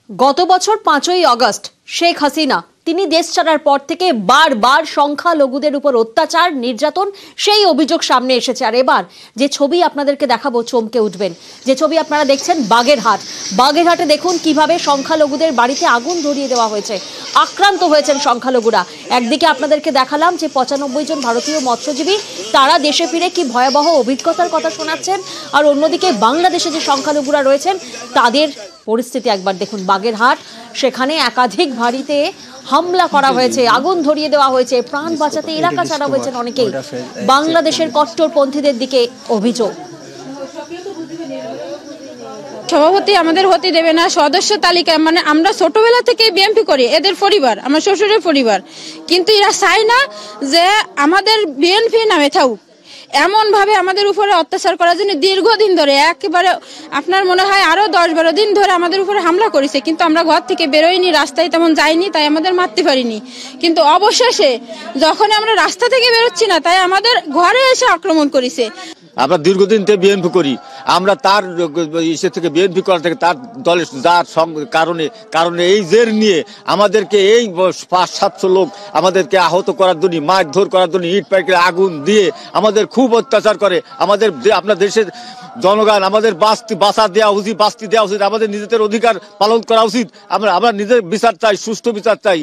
গত বছর ৫ই আগস্ট শেখ হাসিনা তিনি দেশ ছাড়ার পর থেকে বারবার সংখ্যালঘুদের উপর অত্যাচার নির্যাতন সেই অভিযোগ সামনে এসেছে। আর এবার যে ছবি আপনাদেরকে দেখাবো চমকে উঠবেন। যে ছবি আপনারা দেখছেন বাগেরহাটে দেখুন কিভাবে সংখ্যালঘুদের বাড়িতে আগুন ধরিয়ে দেওয়া হয়েছে, আক্রান্ত হয়েছেন সংখ্যালঘুরা। একদিকে আপনাদেরকে দেখালাম যে ৯৫ জন ভারতীয় মৎস্যজীবী তারা দেশে ফিরে কি ভয়াবহ অভিজ্ঞতার কথা শোনাচ্ছেন, আর অন্যদিকে বাংলাদেশে যে সংখ্যালঘুরা রয়েছেন তাদের পরিস্থিতি একবার দেখুন। বাগেরহাট, সেখানে একাধিক বাড়িতে হামলা করা হয়েছে, আগুন ধরিয়ে দেওয়া হয়েছে, প্রাণ বাঁচাতে এলাকা ছাড়া হয়েছেন অনেকেই। বাংলাদেশের কট্টরপন্থীদের দিকে অভিযোগ। সভাপতি আমাদের হতে দেবে না, সদস্য তালিকা মানে আমরা ছোটবেলা থেকে বিএনপি করি, এদের পরিবার আমার শ্বশুরের পরিবার, কিন্তু এরা চায় না যে আমাদের বিএনপি নামে থাকুক। এমন ভাবে আমাদের উপরে অত্যাচার করার জন্য দীর্ঘদিন ধরে একেবারে আপনার মনে হয় আরো ১০-১২ দিন ধরে আমাদের উপরে হামলা করেছে, কিন্তু আমরা ঘর থেকে বেরোইনি, রাস্তায় তেমন যাইনি, তাই আমাদের মারতে পারিনি। কিন্তু অবশেষে যখন আমরা রাস্তা থেকে বেরোচ্ছি না, তাই আমাদের ঘরে এসে আক্রমণ করেছে। আমরা দীর্ঘদিন থেকে বিএনপি করি, আমরা তার ইসে থেকে বিএনপি করা থেকে তার দলের যার কারণে এই জের নিয়ে আমাদেরকে এই ৫০০-৭০০ লোক আমাদেরকে আহত করার জন্য, মারধর করার জন্য, ইট পাইকের আগুন দিয়ে আমাদের খুব অত্যাচার করে। আমাদের আপনার দেশের জনগণ আমাদের বাঁচা দেওয়া উচিত, বাঁচতে দেওয়া উচিত, আমাদের নিজেদের অধিকার পালন করা উচিত। আমরা নিজের বিচার চাই, সুষ্ঠু বিচার চাই।